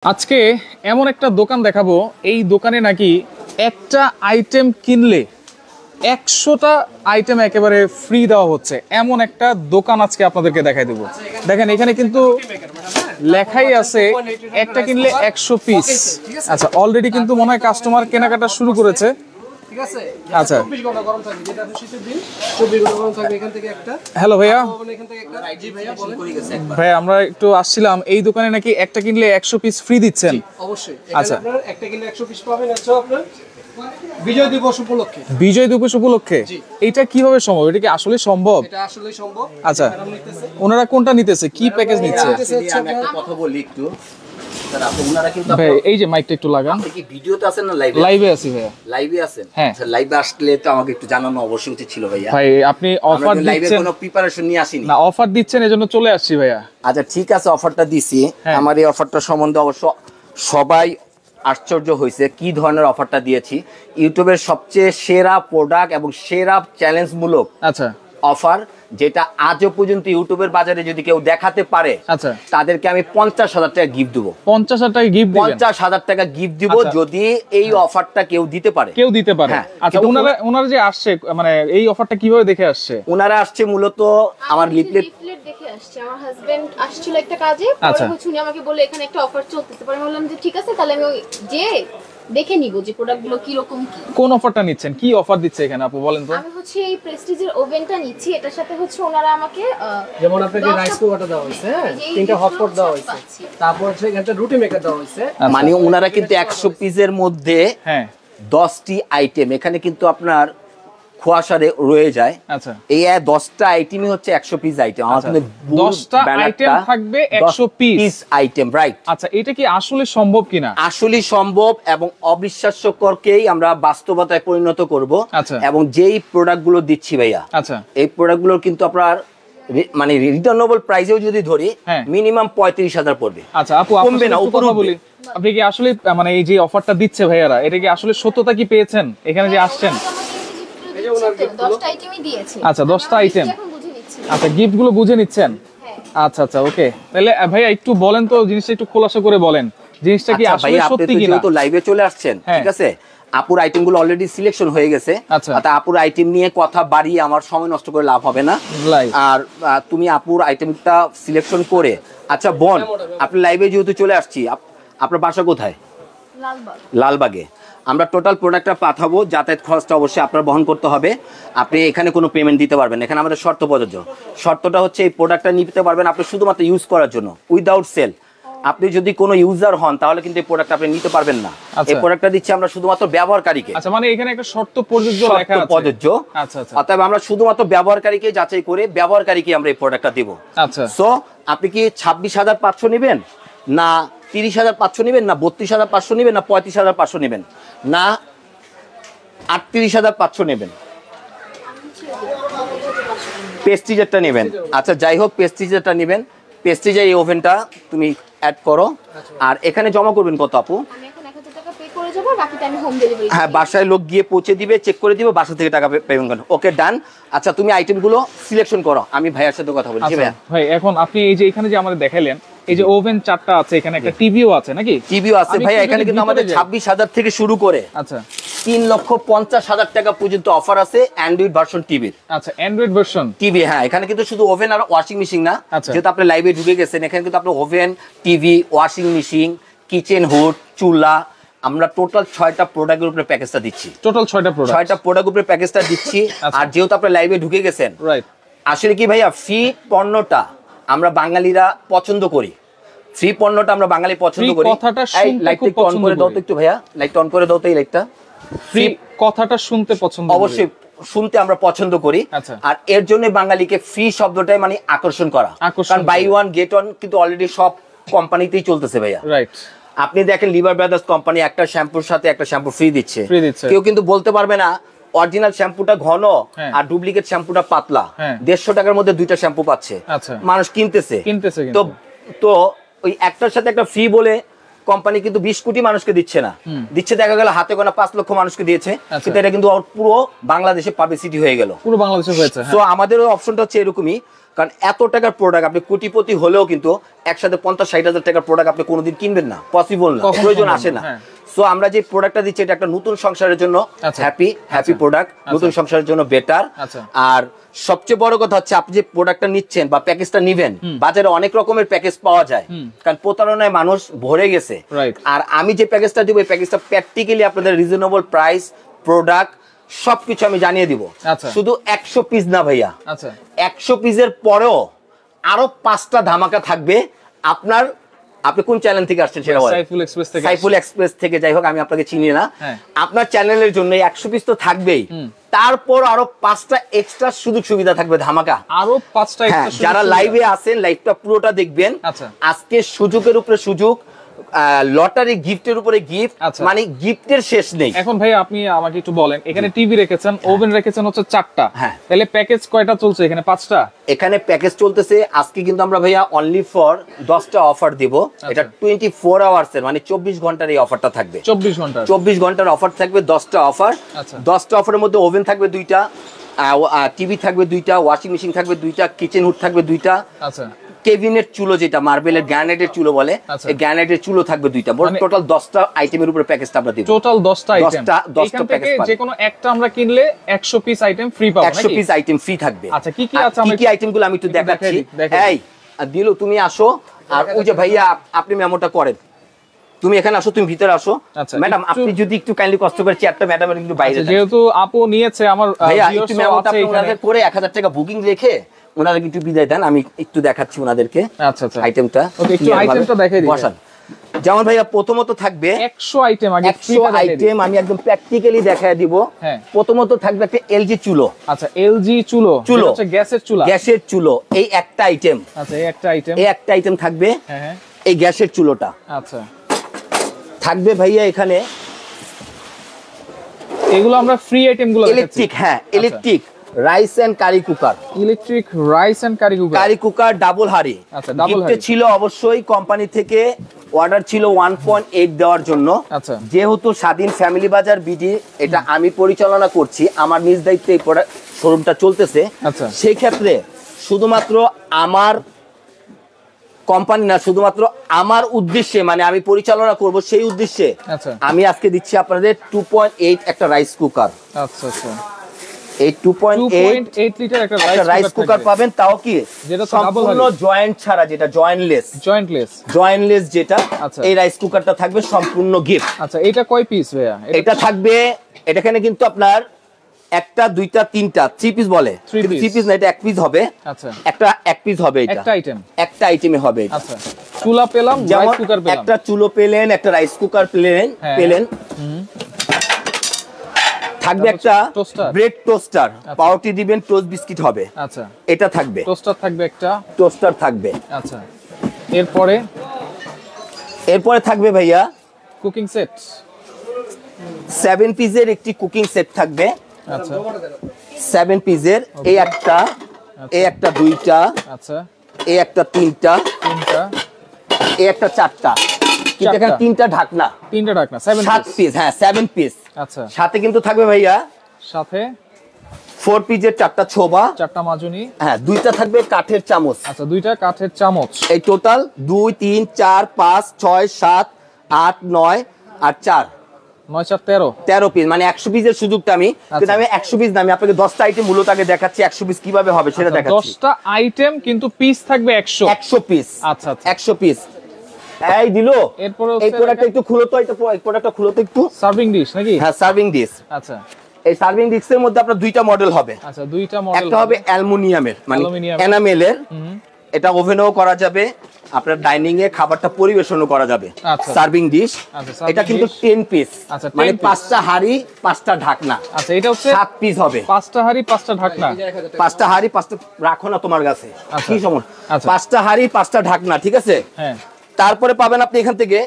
আজকে এমন একটা দোকান দেখাবো, এই দোকানে নাকি একটা আইটেম কিনলে 100টা আইটেম একেবারে ফ্রি দেওয়া হচ্ছে। এমন একটা দোকান আজকে আপনাদেরকে দেখাই দেবো। দেখেন এখানে কিন্তু লেখাই আছে একটা কিনলে 100 পিস। আচ্ছা, অলরেডি কিন্তু মনে হয় কাস্টমার কেনাকাটা শুরু করেছে। ঠিক আছে, আচ্ছা 24 ঘন্টা গরম থাকে, যেটা শীতের দিন 24 ঘন্টা গরম থাকবে। এখান থেকে একটা হ্যালো ভাইয়া, এখান থেকে একটা জি ভাইয়া বলেন। ভাইয়া আমরা একটু আসছিলাম, এই দোকানে নাকি একটা কিনলে 100 পিস ফ্রি দিচ্ছেন। অবশ্যই এখানে আপনারা একটা কিনলে 100 পিস পাবেন। আচ্ছা, আপনার বিজয় দিবস উপলক্ষে। বিজয় দিবস উপলক্ষে এটা কিভাবে সম্ভব? এটা কি আসলে সম্ভব? এটা আসলে সম্ভব। আচ্ছা, ওনারা কোনটা নিতেছে, কি প্যাকেজ নিচ্ছে? আমি একটা কথা বলি একটু স্যার, আপনি ওনারা কিন্তু ভাই এই যে মাইকটা একটু লাগান। আপনি কি ভিডিওতে আছেন না লাইভে? লাইভে আছি ভাইয়া। লাইভে আছেন? হ্যাঁ স্যার, লাইভে আসলে তো আমাকে একটু জানানো অবশ্যই উচিত ছিল ভাইয়া। ভাই আপনি অফার লাইভে দিচ্ছেন কোনো প্রিপারেশন নিয়ে আসিনি না, অফার দিচ্ছেন এজন্য চলে আসছি ভাইয়া। আচ্ছা ঠিক আছে, অফারটা দিছি। হ্যাঁ। আমার এই অফারটা সম্বন্ধে অবশ্য সবাই আশ্চর্য হয়েছে কি ধরনের অফারটা দিয়েছি। ইউটিউবের সবচেয়ে সেরা প্রোডাক্ট এবং সেরা চ্যালেঞ্জমূলক আচ্ছা অফার, যেটা আজও পর্যন্ত ইউটিউবের বাজারে যদি কেউ দেখাতে পারে আচ্ছা, তাদেরকে আমি 50,000 টাকা গিফট দেবো। 50,000 টাকা গিফট দিবেন? 50,000 টাকা গিফট দিব আচ্ছা। যদি এই অফারটা কেউ দিতে পারে। কেউ দিতে পারে? হ্যাঁ, আচ্ছা, কিন্তু ওনারা যে আসছে, মানে এই অফারটা কিভাবে দেখে আসছে? ওনারা আসছে মূলত আমার লিফলেট দেখে আসছে। আমার হাজবেন্ড আসছিল একটা কাজে, আচ্ছা। পরে হচ্ছে উনি আমাকে বলে এখানে একটা অফার চলতেছে। পরে বললাম যে ঠিক আছে, তাহলে আমি যে দেখে নিব যে প্রোডাক্টগুলো কি রকম কি। কোন অফারটা নিচ্ছেন, কি অফার দিচ্ছে এখানে আপু বলেন তো? আমি হচ্ছে এই প্রেস্টিজের ওভেনটা নিচ্ছি, এটার সাথে হচ্ছে ওনারা আমাকে যেমন আপনাকে রাইস কুকারটা দেওয়া হয়েছে, হ্যাঁ, 3টা হটপট দেওয়া হয়েছে, তারপর হচ্ছে এখানটা রুটি মেকার দেওয়া হয়েছে। মানে ওনারা কিন্তু 100 পিসের মধ্যে হ্যাঁ 10টি আইটেম এখানে কিন্তু আপনার খোয়াশারে রয়ে যায়। আচ্ছা, এই 10টা আইটেমই হচ্ছে 100 পিস আইটেম। আমার কিন্তু 10টা আইটেম থাকবে 100 পিস আইটেম, রাইট। আচ্ছা, এটা কি আসলে সম্ভব কিনা? আসলেই সম্ভব এবং অবিশ্বাস্যকরকেই আমরা বাস্তবতায় পরিণত করব। আচ্ছা। এবং যেই প্রোডাক্টগুলো দিচ্ছি ভাইয়া, আচ্ছা এই প্রোডাক্টগুলো কিন্তু আপনার মানে রিটার্নেবল প্রাইসেও যদি ধরি হ্যাঁ। মিনিমাম 35,000 পড়বে। আচ্ছা আপু, আপনার সাথে একটু কথা বলি। আপনি কি আসলে মানে এই যে অফারটা দিচ্ছে ভাইয়ারা, এটা কি আসলে সত্যতা কি পেয়েছেন এখানে যে আসছেন? 10টা আইটেমই দিয়েছি। আচ্ছা 10টা আইটেম। এখন বুঝে নিচ্ছি। আচ্ছা, গিফট গুলো বুঝে নিচ্ছেন? হ্যাঁ। আচ্ছা আচ্ছা, ওকে। তাহলে ভাইয়া একটু বলেন তো, জিনিসটা একটু খোলাসা করে বলেন, জিনিসটা কি আচ্ছা আসলে ভাইয়া, আপনি সত্যি তো কিনা? যেহেতু লাইভে চলে আসছেন, হ্যাঁ। ঠিক আছে, আপুর আইটেমগুলো অলরেডি সিলেকশন হয়ে গেছে। আচ্ছা। অর্থাৎ আপুর আইটেম নিয়ে কথা বাড়িয়ে আমার সময় নষ্ট করে লাভ হবে না। Live। আর তুমি আপুর আইটেমটা সিলেকশন করে, আচ্ছা বোন, আপনি লাইভে যেহেতু চলে আসছি, আপনার বাসা কোথায়? লালবাগ। লালবাগে। আমরা টোটাল প্রোডাক্টটা পাঠাবো, যাতায়াত খরচটা অবশ্যই আপনার বহন করতে হবে। আপনি এখানে কোনো পেমেন্ট দিতে পারবেন, এখানে আমাদের শর্ত প্রযোজ্য। শর্তটা হচ্ছে এই প্রোডাক্টটা নিতে পারবেন আপনি শুধুমাত্র ইউজ করার জন্য, উইদাউট সেল। আপনি যদি কোনো ইউজার হন তাহলে কিন্তু এই প্রোডাক্ট আপনি নিতে পারবেন না। এই প্রোডাক্টটা দিচ্ছি আমরা শুধুমাত্র ব্যবহারকারীকে। আচ্ছা, মানে এখানে একটা শর্ত প্রযোজ্য লেখা আছে। প্রযোজ্য। আচ্ছা আচ্ছা, অতএব আমরা শুধুমাত্র ব্যবহারকারীকে যাচাই করে ব্যবহারকারীকে আমরা এই প্রোডাক্টটা দেব। আচ্ছা। সো আপনি কি 26,500 নেবেন, না 30,500 নেবেন, না 32,500 নেবেন, না 35,500 নেবেন, না 38,500 নেবেন? পেস্টিজারটা নেবেন। আচ্ছা যাই হোক, পেস্টিজারটা নেবেন। পেস্টিজার এই ওভেনটা তুমি অ্যাড করো। আর এখানে জমা করবেন কত আপু? আমি এখন 1000 টাকা পে করে যাব, বাকিটা আমি হোম ডেলিভারি। হ্যাঁ, বাসায় লোক গিয়ে পৌঁছে দিবে, চেক করে দিবে, বাসা থেকে টাকা পেমেন্ট করবেন। ওকে, ডান। আচ্ছা তুমি আইটেমগুলো সিলেকশন করো, আমি ভাইয়ার সাথে কথা বলছি। ভাইয়া ভাই এখন আপনি এই যে এখানে যে আমাদের দেখাইলেন, এই যে ওভেন 4টা আছে, এখানে একটা টিভিও আছে নাকি? টিভিও আছে ভাইয়া। এখানে কিন্তু আমাদের 26,000 থেকে শুরু করে আচ্ছা 3,50,000 টাকা পর্যন্ত অফার আছে অ্যান্ড্রয়েড ভার্সন টিভির। আচ্ছা, অ্যান্ড্রয়েড ভার্সন টিভি, হ্যাঁ। এখানে কিন্তু শুধু ওভেন আর ওয়াশিং মেশিন না, আচ্ছা। যেহেতু আপনি লাইভে ঢুকে গেছেন, এখানে কিন্তু আপনি oven, TV, washing machine, kitchen hood, চুলা, আমরা টোটাল 6টা প্রোডাক্টের উপরে প্যাকেজটা দিচ্ছি। টোটাল 6টা প্রোডাক্ট, 6টা প্রোডাক্ট উপরে প্যাকেজটা দিচ্ছি। আর যেহেতু আপনি লাইভে ঢুকে গেছেন, রাইট। আসলে কি ভাইয়া, ফ্রি পণ্যটা আমরা বাঙালিরা পছন্দ করি। ফ্রি পণ্যটা আমরা বাঙালি পছন্দ করি। কথাটা এই শুনতে লাইটটা খুব একটু অন করে পছন্দ দাও তো করি। একটু ভাইয়া, লাইটটা অন করে দাও তো এই লাইটটা। ফ্রি কথাটা শুনতে পছন্দ করি। অবশ্যই শুনতে আমরা পছন্দ করি। আচ্ছা। আর এর জন্য বাঙালিকে ফ্রি শব্দটাই মানে আকর্ষণ করা। কারণ বাই ওয়ান গেট ওয়ান কিন্তু অলরেডি সব কোম্পানিতেই চলতেছে ভাইয়া। রাইট। আপনি দেখেন লিভার ব্রাদার্স কোম্পানি একটা শ্যাম্পুর সাথে একটা শ্যাম্পু ফ্রি দিচ্ছে। কেউ কিন্তু বলতে পারবে না অরিজিনাল শ্যাম্পুটা ঘন আর ডুপ্লিকেট শ্যাম্পুটা পাতলা। 150 টাকার মধ্যে 2টা শ্যাম্পু পাচ্ছে, মানুষ কিনতেছে। তো ওই একটার সাথে একটা ফ্রি বলে কোম্পানি কিন্তু 20 কোটি মানুষকে দিচ্ছে না, দিচ্ছে দেখা গেল হাতে গোনা 5 লক্ষ মানুষকে দিয়েছে। কিন্তু এটা কিন্তু পুরো বাংলাদেশে পাবলিসিটি হয়ে গেল, পুরো বাংলাদেশে হয়েছে। তো আমাদের অপশনটা হচ্ছে এরকমই। কারণ এত টাকার প্রোডাক্ট আপনি কোটিপতি হলেও কিন্তু একসাথে 50-60 টাকার প্রোডাক্ট আপনি কোনোদিন কিনবেন না, পসিবল না, প্রয়োজন আসে না। সো আমরা যে প্রোডাক্টটা দিচ্ছি এটা একটা নতুন সংসারের জন্য হ্যাপি প্রোডাক্ট, নতুন সংসারের জন্য বেটার। আর সবচেয়ে বড় কথা হচ্ছে আপনি যে প্রোডাক্টটা নিচ্ছেন বা প্যাকেজটা নিবেন, বাজারে অনেক রকমের প্যাকেজ পাওয়া যায়, কারণ প্রতারণায় মানুষ ভরে গেছে। আর আমি যে প্যাকেজটা দিব এই প্যাকেজটা প্র্যাকটিক্যালি আপনাদের রিজনেবল প্রাইস, প্রোডাক্ট সবকিছু আমি জানিয়ে দিব। শুধু 100 পিস না ভাইয়া, 100 পিসের পরেও আরো 5টা ধামাকা থাকবে। আপনি কোন চ্যানেল থেকে আসছেন সেটা বলেন? সাইফুল এক্সপ্রেস থেকে। যাই হোক, আমি আপনাকে চিনি না, আপনার চ্যানেলের জন্য 100 পিস তো থাকবেই, তারপর আরো 5টা এক্সট্রা সুযোগ সুবিধা থাকবে, ধামাকা আরো 5টা এক্সট্রা। যারা লাইভে আছেন লাইভটা পুরোটা দেখবেন। আজকে সুযোগের উপরে সুযোগ, লটারি গিফটের উপরে গিফট, মানে গিফটের শেষ নেই। এখন ভাই আপনি আমাকে একটু বলেন, এখানে টিভি রেখেছেন, ওভেন রেখেছেন হচ্ছে 4টা, তাহলে প্যাকেজ কয়টা চলছে এখানে? 5টা এখানে প্যাকেজ চলতেছে। আজকে কিন্তু আমরা ভাইয়া অনলি ফর 10টা অফার দিব। এটা 24 আওয়ার্স এর, মানে 24 ঘন্টার এই অফারটা থাকবে। 24 ঘন্টার অফার থাকবে, 10টা অফার। 10টা অফারের মধ্যে ওভেন থাকবে 2টা, টিভি থাকবে 2টা, ওয়াশিং মেশিন থাকবে 2টা, কিচেন হুড থাকবে 2টা, কেবিনেট চুলো যেটা মার্বেলের গ্রানাইটের চুলো বলে, এই গ্রানাইটের চুলো থাকবে 2টা। মোট টোটাল 10টা আইটেমের উপরে প্যাকেজটা আমরা দিব। টোটাল 10টা আইটেম, 10টা প্যাকেজ যে কোনো একটা আমরা কিনলে 100 পিস আইটেম ফ্রি পাবো নাকি? 100 পিস আইটেম ফ্রি থাকবে। আচ্ছা, কি কি আছে? কি আইটেমগুলো আমি একটু দেখাচ্ছি। এই দিলু তুমি আসো, আর ওই যে ভাইয়া আপনি মেমোটা করেন, তুমি এখানে আসো, তুমি ভিতরে আসো। ম্যাডাম আপনি যদি একটু কাইন্ডলি কষ্ট করে চেয়ারটা ম্যাডামের কিন্তু বাইরে, যেহেতু আপু নিয়েছে আমার ভাইয়া একটু মেমোটা আপনাদের করে 1000 টাকা বুকিং রেখে ওনাদেরকে একটু বিদায় দেন, আমি একটু দেখাচ্ছি ওনাদেরকে। আচ্ছা আইটেমটা, ওকে, একটু আইটেমটা দেখাই দিন। বসান। যেমন ভাইয়া প্রথমত থাকবে 100 আইটেম, আগে 100 আইটেম আমি একদম প্র্যাকটিক্যালি দেখায় দিব। প্রথমত থাকবে একটা এলজি চুলো। আচ্ছা, এলজি চুলো হচ্ছে গ্যাসের চুলা, গ্যাসের চুলো, এই একটা আইটেম। আচ্ছা, এই একটা আইটেম থাকবে। এই গ্যাসের চুলোটা। আচ্ছা, থাকবে ভাইয়া এখানে এগুলো আমরা ফ্রি আইটেমগুলো electric, electric rice and curry cooker, ইলেকট্রিক রাইস এন্ড কারি কুকার ডাবল হাড়ি। আচ্ছা, ডাবল হাড়ি ছিল অবশ্যই কোম্পানি থেকে অর্ডার ছিল 1.8 দেওয়ার জন্য। আচ্ছা, যেহেতু স্বাধীন ফ্যামিলি বাজার বিডি এটা আমি পরিচালনা করছি, আমার নিজ দায়িত্বে এই শোরুমটা চলতেছে। আচ্ছা, সেই ক্ষেত্রে শুধুমাত্র আমার কোম্পানি না, শুধুমাত্র আমার উদ্দেশ্যে, মানে আমি পরিচালনা করব সেই উদ্দেশ্যে আমি আজকে দিচ্ছি আপনাদের 2.8 একটা রাইস কুকার। আচ্ছা আচ্ছা, এই 2.8 লিটার একটা রাইস কুকার পাবেন, তাও কি সম্পূর্ণ জয়েন্ট ছাড়া, যেটা জয়েন্টলেস যেটা, এই রাইস কুকারটা থাকবে সম্পূর্ণ গিফট। আচ্ছা, এটা কয় পিস ভাইয়া? এটা থাকবে, এখানে কিন্তু আপনার একটা, দুইটা, তিনটা, 3 পিস বলে, 3 পিস না, এটা 1 পিস হবে। আচ্ছা, এক পিস হবে, এটা একটা আইটেমে হবে। আচ্ছা, চুলা পেলাম, রাইস কুকার পেলাম, একটা চুলো পেলেন, একটা রাইস কুকার পেলেন। থাকবে একটা ব্রেড টোস্টার, পাউরুটি দিবেন, টোস্ট বিস্কিট হবে। আচ্ছা, এটা থাকবে, টোস্টার থাকবে, একটা টোস্টার থাকবে। আচ্ছা, এরপরে থাকবে ভাইয়া কুকিং সেট, 7 পিসের একটি কুকিং সেট থাকবে। আচ্ছা, 7 পিসের, এই একটা, এই একটা, দুইটা, আচ্ছা, এই একটা, তিনটা, এই একটা, চারটা, কিন্তু এখানে 3টা ঢাকনা, 7 পিস। 7 পিস। আচ্ছা, সাথে কিন্তু থাকবে ভাইয়া, সাথে 4 পিসের 4টা ছোবা, 4টা মাজুনি, 2টা থাকবে কাঠের চামচ। আচ্ছা, 2টা কাঠের চামচ। এই টোটাল 2, 3, 4, 5, 6, 7, 8, 9 আর 4, 9, 4, 13 পিস, মানে 100 পিসের সুযোগটা আমি, কিন্তু আমি 100 পিস না, আমি আপনাকে 10টা আইটেম মূলত আগে দেখাচ্ছি 100 পিস কিভাবে হবে সেটা দেখাচ্ছি। 10টা আইটেম কিন্তু পিস থাকবে 100 পিস। আচ্ছা, 100 পিস। এই দিলো, এরপরে এই প্রোডাক্টটা একটু খুলো তো, এটা এই প্রোডাক্টটা খুলো তো একটু। সার্ভিং ডিশ নাকি? হ্যাঁ, সার্ভিং ডিশ। আচ্ছা, এই সার্ভিং ডিশের মধ্যে আপনার 2টা মডেল হবে। আচ্ছা, 2টা মডেল, একটা হবে অ্যালুমিনিয়ামের, মানে এনামেলের, এটা ওভেনেও করা যাবে, আপনার ডাইনিং এ খাবারটা পরিবেশনও করা যাবে। সার্ভিং ডিশ, এটা কিন্তু 10 পিস, মানে 5টা হাঁড়ি 5টা ঢাকনা। আচ্ছা, এটা হচ্ছে 7 পিস হবে, 5টা হাঁড়ি 5টা ঢাকনা, 5টা হাঁড়ি 5টা রাখো না তোমার কাছে, কি সমস্যা, 5টা হাঁড়ি 5টা ঢাকনা, ঠিক আছে। হ্যাঁ, তারপরে পাবেন আপনি এখান থেকে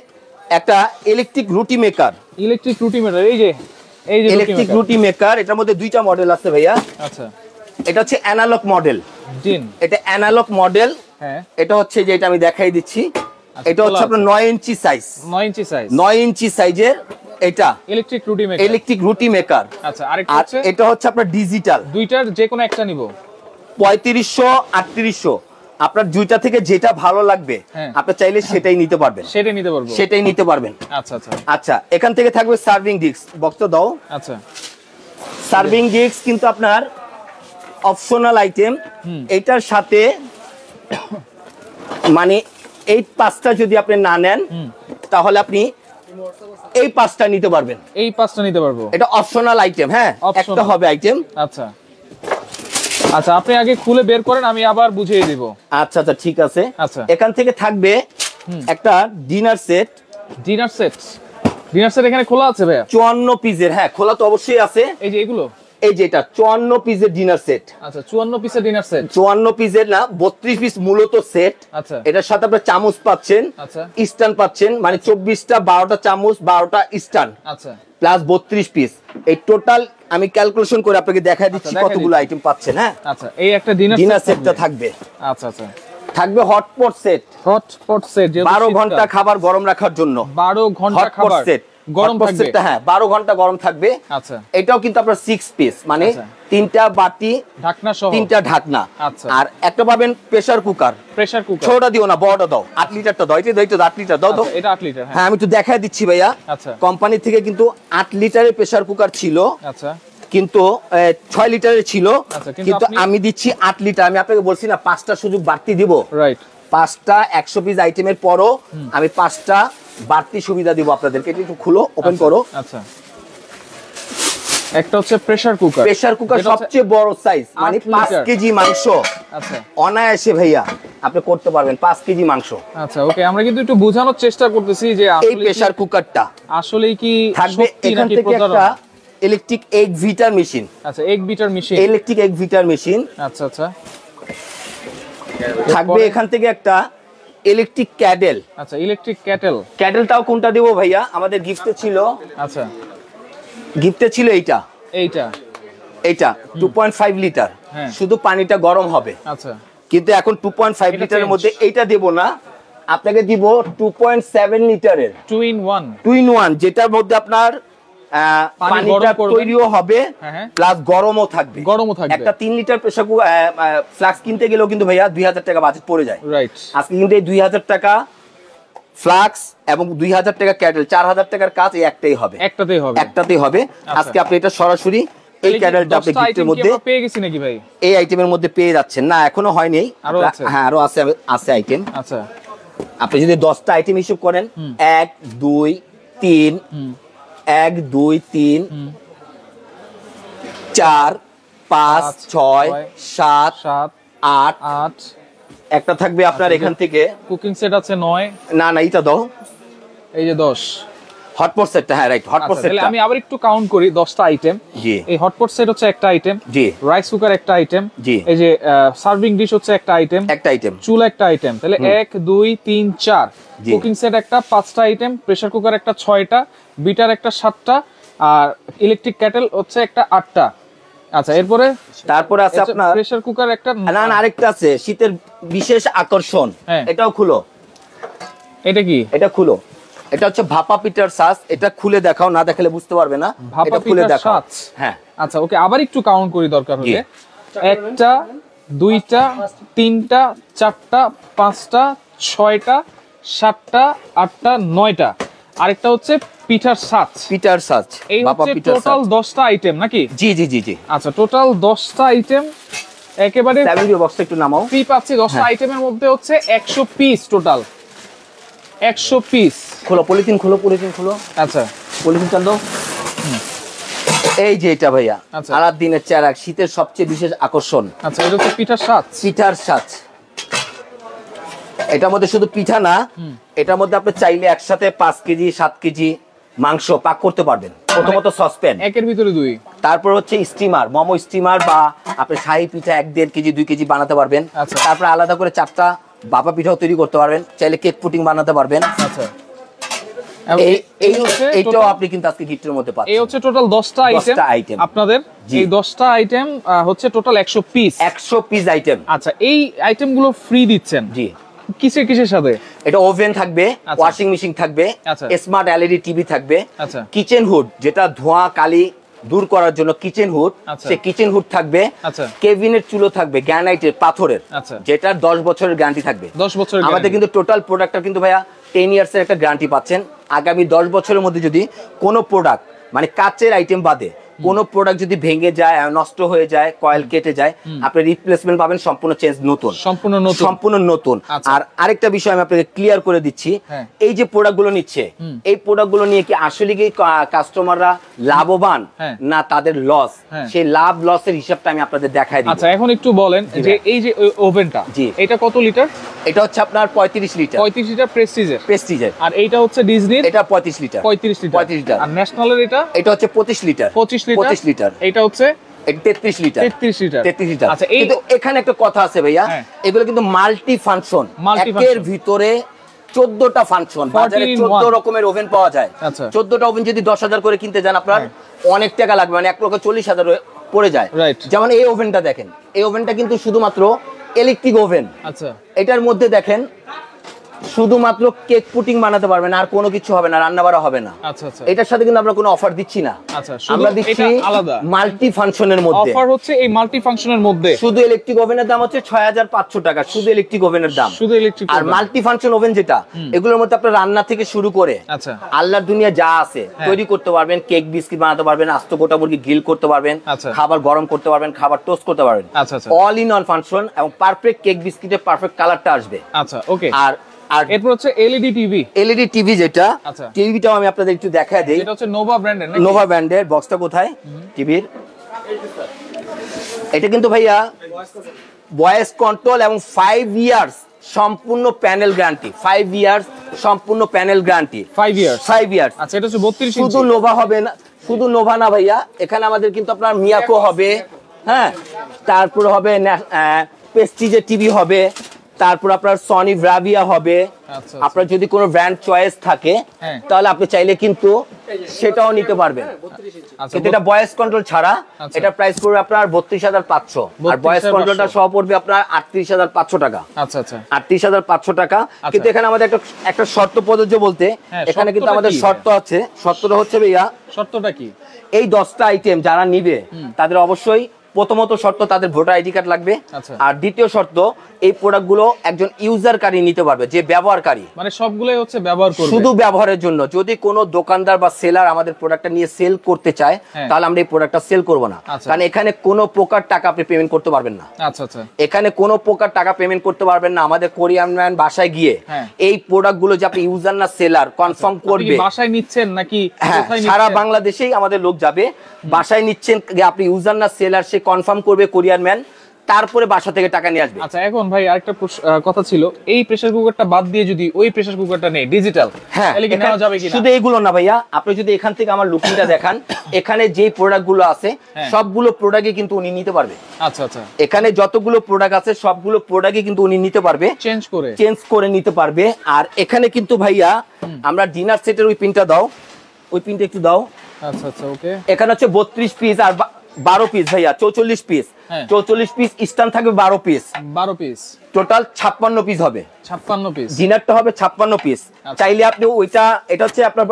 একটা ইলেকট্রিক রুটি মেকার। ইলেকট্রিক রুটি মেকার, এই যে ইলেকট্রিক রুটি মেকার, এটার মধ্যে 2টা মডেল আছে ভাইয়া। আচ্ছা, এটা হচ্ছে অ্যানালগ মডেল, এটা অ্যানালগ মডেল। হ্যাঁ, এটা হচ্ছে যে এটা আমি দেখাই দিচ্ছি, এটা হচ্ছে আপনার 9 ইঞ্চি সাইজ, 9 ইঞ্চি সাইজের এটা ইলেকট্রিক রুটি মেকার। আচ্ছা, আরেকটা হচ্ছে, এটা হচ্ছে আপনার ডিজিটাল। দুইটার যে কোনো একটা নিব, 3500 3800 আপনার দুইটা থেকে যেটা ভালো লাগবে আপনি চাইলে সেটাই নিতে পারবেন, সেটাই নিতে পারবেন। আচ্ছা আচ্ছা আচ্ছা, এখান থেকে থাকবে সার্ভিং ডিস্ক, বক্স দাও। আচ্ছা, সার্ভিং ডিস্ক কিন্তু আপনার অপশনাল আইটেম। এটার সাথে মানে এই 5টা যদি আপনি না নেন তাহলে আপনি এই 5টা নিতে পারবেন, এই 5টা নিতে পারবো। এটা অপশনাল আইটেম, হ্যাঁ একটা হবে আইটেম। আচ্ছা আচ্ছা, আপনি আগে খুলে বের করেন, আমি আবার বুঝিয়ে দিব। আচ্ছা আচ্ছা ঠিক আছে। আচ্ছা, এখান থেকে থাকবে একটা ডিনার সেট। ডিনার সেট এখানে খোলা আছে ভাইয়া? 54 পিসের, হ্যাঁ খোলা তো অবশ্যই আছে। এই যে এগুলো, এই যে এটা 54 পিসের ডিনার সেট। আচ্ছা, 54 পিসের ডিনার সেট, 54 পিসের না 32 পিস মূলত সেট। আচ্ছা, এটার সাথে আপনি চামচ পাচ্ছেন, আচ্ছা স্ট্যান্ড পাচ্ছেন, মানে 24টা 12টা চামচ 12টা স্ট্যান্ড, আচ্ছা প্লাস 32 পিস। এই টোটাল আমি ক্যালকুলেশন করে আপনাকে দেখাই দিচ্ছি কতগুলো আইটেম পাচ্ছেন। হ্যাঁ আচ্ছা, এই একটা ডিনার সেটটা থাকবে। আচ্ছা আচ্ছা, থাকবে হটপট সেট। 12 ঘন্টা খাবার গরম রাখার জন্য, 12 ঘন্টা খাবার গরম থাকবে। হ্যাঁ 12 ঘন্টা গরম থাকবে। আচ্ছা, এটাও কিন্তু আপনার 6 পিস, মানে 3টা বাটি ঢাকনা সহ 3টা ঢাকনা। আচ্ছা, আর একটা পাবেন প্রেসার কুকার। ছোটটা দিও না, বড়টা দাও, 8 লিটারটা দাও। এটা 8 লিটার দাও। দাও, এটা 8 লিটার। হ্যাঁ আমি একটু দেখাই দিচ্ছি ভাইয়া। আচ্ছা, কোম্পানি থেকে কিন্তু 8 লিটারের প্রেসার কুকার ছিল। আচ্ছা, কিন্তু 6 লিটারের ছিল, কিন্তু আমি দিচ্ছি 8 লিটার। আমি আপনাকে বলছি না 5টা সুযোগ বাড়তি দিব, রাইট? 5টা 100 পিস আইটেমের পরও আমি 5টা বাড়তি সুবিধা দিব আপনাদেরকে। এটা একটু খুলো, ওপেন করো। আচ্ছা, একটা হচ্ছে প্রেসার কুকার। প্রেসার কুকার সবচেয়ে বড় সাইজ, মানে 5 কেজি মাংস। আচ্ছা, অনায়াসে ভাইয়া আপনি করতে পারবেন 5 কেজি মাংস। আচ্ছা ওকে, আমরা কিন্তু একটু বোঝানোর চেষ্টা করতেছি যে এই প্রেসার কুকারটা আসলেই কি থাকবে। এখান থেকে একটা ইলেকট্রিক এগ ভিটার মেশিন। আচ্ছা, egg beater machine, electric egg beater machine. আচ্ছা আচ্ছা, থাকবে এখান থেকে একটা ইলেকট্রিক ক্যাডেল। আচ্ছা, ইলেকট্রিক ক্যাটেল। ক্যাটেলটাও কোনটা দেব ভাইয়া? আমাদের গিফটে ছিল। আচ্ছা, গিফটে ছিল এইটা 2.5 লিটার। শুধু পানিটা গরম হবে। আচ্ছা, কিন্তু এখন 2.5 লিটারের মধ্যে এইটা দেব না, আপনাকে দিব 2.7 লিটারের 2 in 1, যেটার মধ্যে আপনার পানিটা তৈরিও হবে প্লাস গরমও থাকবে। একটা 3 লিটার প্রেসার কুকার ফ্লাক্স কিনতে গেলেও কিন্তু ভাইয়া 2000 টাকা বাজেট পড়ে যায়, রাইট? আজকে কিন্তু এই 2000 টাকা ফ্লাক্স এবং 2000 টাকা ক্যাটেল, 4000 টাকার কাজ এই একটাতেই হবে। আজকে আপনি এটা সরাসরি এই ক্যাটেলটা আপনি গিফটের মধ্যে পেয়ে গেছেন নাকি ভাই? এই আইটেমের মধ্যে পেয়ে যাচ্ছেন না? এখনো হয়নি, হ্যাঁ আরো আছে আইটেম। আচ্ছা, আপনি যদি 10টা আইটেম হিসাব করেন, 1 2 3 1 2 3 4 5 6 7 8 একটা থাকবে আপনার এখান থেকে কুকিং সেট আছে 9। না না, এটা দাও, এই যে 10 হটপট সেটটা। হ্যাঁ রাইট, হটপট সেট। তাহলে আমি আবার একটু কাউন্ট করি 10টা আইটেম। জি, এই হটপট সেট হচ্ছে একটা আইটেম। জি, রাইস কুকার একটা আইটেম। জি, এই যে সার্ভিং ডিশ হচ্ছে একটা আইটেম, চুলা একটা আইটেম। তাহলে 1 2 3 4, কুকিং সেট একটা 5টা আইটেম, প্রেসার কুকার একটা 6টা, বিটার একটা 7টা, আর ইলেকট্রিক ক্যাটেল হচ্ছে একটা 8টা। আচ্ছা, তারপরে আছে আপনার প্রেসার কুকার একটা। না না, আরেকটা আছে শীতের বিশেষ আকর্ষণ, এটাও খুলো। এটা কি? এটা খুলো, এটা হচ্ছে ভাপা পিঠার সাজ। এটা খুলে দেখাও, না দেখালে বুঝতে পারবে না। ভাপা খুলে দেখাও। হ্যাঁ আচ্ছা ওকে, আবার একটু কাউন্ট করি দরকার হলে। 1টা 2টা 3টা 4টা 5টা 6টা 7টা 8টা 9টা। আরেকটা হচ্ছে পিঠার সাজ। এই হচ্ছে টোটাল 10টা আইটেম নাকি? জি জি জি জি। আচ্ছা, টোটাল 10টা আইটেম একেবারে ফ্যামিলি বক্সটা একটু নামাও। ফ্রি পাচ্ছি 10টা আইটেমের মধ্যে হচ্ছে 100 পিস টোটাল। 100 পিস। খোলো পলিথিন, খোলো। আচ্ছা, পলিথিন চাল দাও। এই যে এটা ভাইয়া আলাদিনের চেরাগ, শীতের সবচেয়ে বিশেষ আকর্ষণ। আচ্ছা, এটা হচ্ছে পিঠার সাজ। এটার মধ্যে শুধু পিঠা না, এটার মধ্যে আপনি চাইলে একসাথে 5 কেজি 7 কেজি মাংস পাক করতে পারবেন। প্রথমত সসপ্যান, একের ভিতরে 2। তারপর হচ্ছে স্টিমার, মোমো স্টিমার, বা আপনি শাহী পিঠা 1.5 কেজি 2 কেজি বানাতে পারবেন। তারপর আলাদা করে 4টা বাবা পিঠাও তৈরি করতে পারবেন, চাইলে কেক পুডিং বানাতে পারবেন। আচ্ছা, এইটাও আপনি কিন্তু আজকে গিফটের মধ্যে পাচ্ছেন। এই হচ্ছে টোটাল 10টা আইটেম আপনাদের। এই 10টা আইটেম হচ্ছে টোটাল 100 পিস আইটেম। আচ্ছা, এই আইটেমগুলো ফ্রি দিচ্ছেন? জি। কিসের সাথে? এটা ওভেন থাকবে, ওয়াশিং মেশিন থাকবে, স্মার্ট এলইডি টিভি থাকবে, কিচেন হুড যেটা ধোঁয়া কালি দূর করার জন্য কিচেন হুড, সে কিচেন হুড থাকবে, কেবিনের চুলো থাকবে গ্রানাইটের পাথরের, যেটা 10 বছরের গ্যারান্টি থাকবে। 10 বছরের আমাদের কিন্তু টোটাল প্রোডাক্টটা কিন্তু ভাইয়া 10 ইয়ার্স এর একটা গ্যারান্টি পাচ্ছেন। আগামী 10 বছরের মধ্যে যদি কোনো প্রোডাক্ট মানে কাচের আইটেম বাদে কোন প্রোডাক্ট যদি ভেঙে যায়, নষ্ট হয়ে যায়, কয়েল কেটে যায়, আপনি রিপ্লেসমেন্ট পাবেন সম্পূর্ণ চেঞ্জ, নতুন, সম্পূর্ণ নতুন। আর আরেকটা বিষয় আমি আপনাকে ক্লিয়ার করে দিচ্ছি, এই যে প্রোডাক্টগুলো নিচ্ছে, এই প্রোডাক্টগুলো নিয়ে কি আসলে কি কাস্টমাররা লাভবান না তাদের লস, সেই লাভ লসের হিসাবটা আমি আপনাদের দেখাই দিই। আচ্ছা, এখন একটু বলেন যে এই যে ওভেনটা, এটা কত লিটার? এটা হচ্ছে আপনার 35 লিটার। 35 লিটার প্রেস্টিজের। আর এইটা হচ্ছে ডিজনির, এটা 35 লিটার। 35 লিটার। আর ন্যাশনালের এটা হচ্ছে 25 লিটার। 25 লিটার। এটা হচ্ছে 33 লিটার। 33 লিটার। আচ্ছা, কিন্তু এখানে একটা কথা আছে ভাইয়া, এগুলো কিন্তু মাল্টি ফাংশন, একের ভিতরে 14টা ফাংশন। বাজারে 14 রকমের ওভেন পাওয়া যায়। 14টা ওভেন যদি 10,000 করে কিনতে যান আপনার অনেক টাকা লাগবে, মানে 1,40,000 পড়ে যায়। যেমন এই ওভেনটা দেখেন, এই ওভেনটা কিন্তু শুধুমাত্র ইলেকট্রিক ওভেন। আচ্ছা, এটার মধ্যে দেখেন শুধুমাত্র কেক পুটিং বানাতে পারবেন, আর কোনো কিছু হবে না, রান্না বাড়া হবে না। আচ্ছা আচ্ছা, এটার সাথে কিন্তু আমরা কোনো অফার দিচ্ছি না। আচ্ছা, আমরা দিচ্ছি আলাদা মাল্টি ফাংশনের মধ্যে অফার হচ্ছে। এই মাল্টি ফাংশনের মধ্যে শুধু ইলেকট্রিক ওভেনের দাম হচ্ছে 6,500 টাকা, শুধু ইলেকট্রিক ওভেনের দাম, শুধু ইলেকট্রিক। আর মাল্টি ফাংশন ওভেন যেটা, এগুলোর মধ্যে আপনার রান্না থেকে শুরু করে আচ্ছা আল্লাহর দুনিয়া যা আছে তৈরি করতে পারবেন। কেক বিস্কিট বানাতে পারবেন, আস্ত গোটা মুরগি গ্রিল করতে পারবেন, খাবার গরম করতে পারবেন, খাবার টোস্ট করতে পারবেন। আচ্ছা আচ্ছা, অল ইন ওয়ান ফাংশন, এবং পারফেক্ট কেক বিস্কিটের পারফেক্ট কালারটা আসবে। আচ্ছা, ওকে। আর এরপর হচ্ছে এলইডি টিভি, যেটা টিভিটাও আমি আপনাদের একটু দেখায় দেই। এটা হচ্ছে নোভা ব্র্যান্ডের। নোভা ব্র্যান্ডের। বক্সটা কোথায় টিভির? এটা কিন্তু ভাইয়া ভয়েস কন্ট্রোল এবং 5 ইয়ার্স সম্পূর্ণ প্যানেল গ্যারান্টি। 5 ইয়ার্স সম্পূর্ণ প্যানেল গ্যারান্টি। 5 ইয়ার্স। আচ্ছা, এটা হচ্ছে 32 ইঞ্চি। শুধু নোভা হবে না, শুধু নোভা না ভাইয়া, এখানে আমাদের কিন্তু আপনার মিয়াকো হবে, হ্যাঁ, তারপর হবে প্রেস্টিজের টিভি হবে, তারপর আপনার সনি ব্রাভিয়া হবে। আপনার যদি কোনো ব্র্যান্ড চয়েস থাকে তাহলে আপনি চাইলে কিন্তু সেটাও নিতে পারবেন। কিন্তু এটা ভয়েস কন্ট্রোল ছাড়া, এটা প্রাইস পড়বে আপনার 32,500, আর ভয়েস কন্ট্রোলটা সহ পড়বে আপনার 38,500 টাকা। আচ্ছা আচ্ছা, 38,500 টাকা। কিন্তু এখানে আমাদের একটা শর্ত প্রযোজ্য বলতে, এখানে কিন্তু আমাদের শর্ত আছে। শর্তটা হচ্ছে ভাইয়া, শর্তটা কি? এই 10টা আইটেম যারা নিবে তাদের অবশ্যই প্রথমত শর্ত তাদের ভোটার আইডি কার্ড লাগবে, আর দ্বিতীয় শর্ত এই প্রোডাক্টগুলো একজন ইউজারকারী নিতে পারবে, যে ব্যবহারকারী, মানে সবগুলোই হচ্ছে ব্যবহার করবে, শুধু ব্যবহারের জন্য। যদি কোনো দোকানদার বা সেলার আমাদের প্রোডাক্টটা নিয়ে সেল করতে চায় তাহলে আমরা এই প্রোডাক্টটা সেল করব না, কারণ এখানে কোনো প্রকার টাকা আপনি পেমেন্ট করতে পারবেন না। আচ্ছা আচ্ছা, এখানে কোনো প্রকার টাকা পেমেন্ট করতে পারবেন না। আমাদের কোরিয়ান ম্যান বাসায় গিয়ে এই প্রোডাক্টগুলো যে আপনি ইউজার না সেলার কনফার্ম করবে। বাসায় নিচ্ছেন নাকি সারা বাংলাদেশেই আমাদের লোক যাবে, বাসায় নিচ্ছেন আপনি ইউজার না সেলার, সে কনফার্ম করবে কোরিয়ান ম্যান, তারপরে বাসা থেকে টাকা নিয়ে আসবে। আচ্ছা, এখন ভাই আরেকটা কথা ছিল, এই প্রেসার কুকারটা বাদ দিয়ে যদি ওই প্রেসার কুকারটা নেই ডিজিটাল, তাহলে কি নেওয়া যাবে কিনা? শুধু এইগুলো না ভাইয়া, আপনি যদি এখান থেকে আমার লুকিংটা দেখান, এখানে যে প্রোডাক্টগুলো আছে সবগুলো প্রোডাক্টই কিন্তু উনি নিতে পারবে। আচ্ছা আচ্ছা, এখানে যতগুলো প্রোডাক্ট আছে সবগুলো প্রোডাক্টই কিন্তু উনি নিতে পারবে, চেঞ্জ করে নিতে পারবে। আর এখানে কিন্তু ভাইয়া আমরা ডিনার সেটের ওই পিনটা দাও, ওই পিনটা একটু দাও। আচ্ছা আচ্ছা, ওকে। এখানে হচ্ছে 32 পিস আর 12 পিস ভাইয়া, 44 পিস। 44 পিস স্ট্যান্ড থাকবে, 12 পিস, টোটাল 56 পিস হবে। 56 পিস ডিনারটা হবে 56 পিস। চাইলে আপনি ওইটা, এটা হচ্ছে আপনার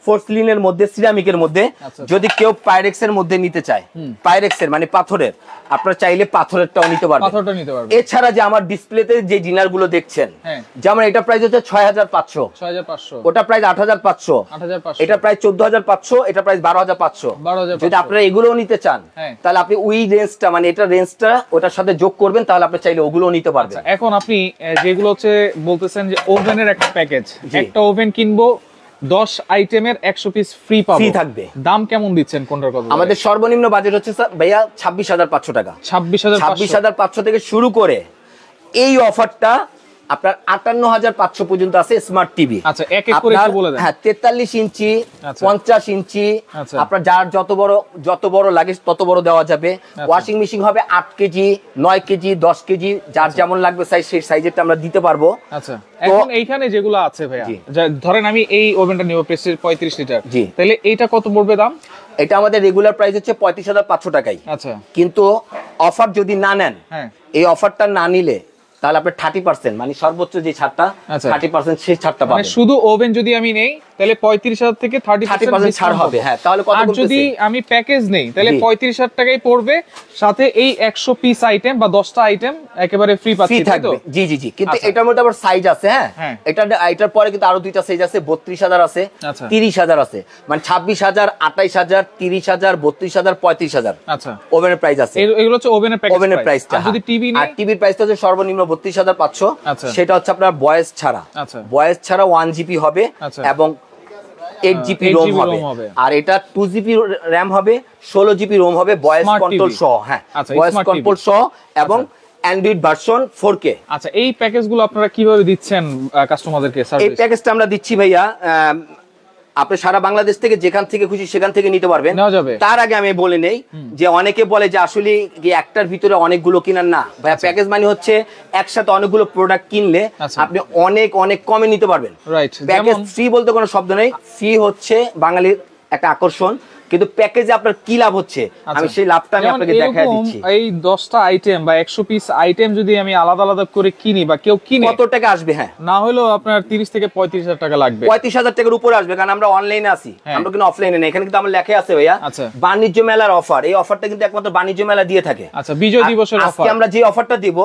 পোর্সলিনের মধ্যে, সিরামিকের মধ্যে, যদি কেউ পাইরেক্সের মধ্যে নিতে চায়, পাইরেক্সের মানে পাথরের, আপনারা চাইলে পাথরেরটাও নিতে পারবেন। এছাড়া যে আমার ডিসপ্লেতে যে ডিনার গুলো দেখছেন, যেমন এটা প্রাইস হচ্ছে 6,500, ওটা প্রাইস 8,500, এটা প্রাইস 14,500, এটা প্রাইস 12,500। যদি আপনারা এগুলোও নিতে চান তাহলে আপনি ওই রেঞ্জটা, মানে এটা রেঞ্জটা ওটার সাথে যোগ করবেন, তাহলে আপনি চাইলে ওগুলোও নিতে পারবেন। এখন আপনি যেগুলো হচ্ছে বলতেছেন যে ওভেনের একটা প্যাকেজ, একটা ওভেন কিনবো 10 আইটেমের 100 পিস ফ্রি থাকবে, দাম কেমন দিচ্ছেন কোনটার কথা? আমাদের সর্বনিম্ন বাজেট হচ্ছে ভাইয়া 26,500 টাকা। 26,500 থেকে শুরু করে এই অফারটা আপনার 58,500 পর্যন্ত আছে স্মার্ট টিভি। আচ্ছা, এক এক করে একটু বলে দেন। হ্যাঁ, 43 ইঞ্চি, 50 ইঞ্চি, আপনার যার যত বড় লাগে তত বড় দেওয়া যাবে। ওয়াশিং মেশিন হবে 8 কেজি, 9 কেজি, 10 কেজি, যার যেমন লাগবে সাইজ, সেই সাইজেরটা আমরা দিতে পারবো। আচ্ছা, এখন এইখানে যেগুলো আছে ভাইয়া, ধরেন আমি এই ওভেনটা নিব প্রেস্টিজ 35 লিটার, তাহলে এইটা কত পড়বে দাম? এটা আমাদের রেগুলার প্রাইস হচ্ছে 35,500 টাকাই। আচ্ছা, কিন্তু অফার যদি না নেন, এই অফারটা না নিলে তাহলে আপনি 30%, মানে সর্বোচ্চ যে ছাড়টা 30% সেই ছাড়টা পাবেন। শুধু ওভেন যদি আমি নেই তাহলে 35,000 থেকে 30% ছাড় হবে। হ্যাঁ, তাহলে কত আর যদি আমি প্যাকেজ নেই তাহলে 35,000 টাকাই পড়বে, সাথে এই 100 পিস আইটেম বা 10টা আইটেম একেবারে ফ্রি পাচ্ছি, তাই তো? জি জি জি। কিন্তু এটার মধ্যে আবার সাইজ আছে। হ্যাঁ, এটার পরে কিন্তু আরো দুইটা সাইজ আছে, 32,000 আছে, 30,000 আছে, মানে 26,000, 28,000, 30,000, 32,000, 35,000। আচ্ছা, ওভেনের প্রাইস আছে। এগুলো হচ্ছে ওভেনের প্যাকেজ, ওভেনের প্রাইসটা। আর যদি টিভি নেই, আর টিভির প্রাইসটা হচ্ছে সর্বনিম্ন 32,500। আচ্ছা, সেটা হচ্ছে আপনার ভয়েস ছাড়া। আচ্ছা, ভয়েস ছাড়া 1 জিবি হবে এবং 8 জিবি রোম হবে। আর এটা 2 জিবি র‍্যাম হবে, 16 জিবি রোম হবে, ভয়েস কন্ট্রোল সহ। হ্যাঁ, ভয়েস কন্ট্রোল সহ এবং অ্যান্ড্রয়েড ভার্সন 4K। আচ্ছা, এই প্যাকেজগুলো আপনারা কিভাবে দিচ্ছেন কাস্টমারদেরকে সার্ভিস? এই প্যাকেজটা আমরা দিচ্ছি ভাইয়া, আপনি সারা বাংলাদেশ থেকে যেখান থেকে খুশি সেখান থেকে নিতে পারবেন। তার আগে আমি বলে নেই যে অনেকে বলে যে আসলে একটার ভিতরে অনেকগুলো কিনার না ভাইয়া, প্যাকেজ মানে হচ্ছে একসাথে অনেকগুলো প্রোডাক্ট কিনলে আপনি অনেক অনেক কমে নিতে পারবেন। প্যাকেজ ফ্রি বলতে কোনো শব্দ নেই, ফ্রি হচ্ছে বাঙালির একটা আকর্ষণ, কিন্তু প্যাকেজে আপনার কি লাভ হচ্ছে আমি সেই লাভটা আমি আপনাকে দেখাই দিচ্ছি। এই 10টা আইটেম বা 100 পিস আইটেম যদি আমি আলাদা আলাদা করে কিনি বা কেউ কিনে, কত টাকা আসবে? হ্যাঁ, না হলেও আপনার 30 থেকে 35,000 টাকা লাগবে। 35,000 টাকার উপরে আসবে, কারণ আমরা অনলাইনে আছি, আমরা কিন্তু অফলাইনে নেই। এখানে কিন্তু আমার লেখা আছে ভাইয়া বাণিজ্য মেলার অফার। এই অফারটা কিন্তু একমাত্র বাণিজ্য মেলা দিয়ে থাকে। আচ্ছা, বিজয় দিবসের অফার। আজকে আমরা যে অফারটা দিব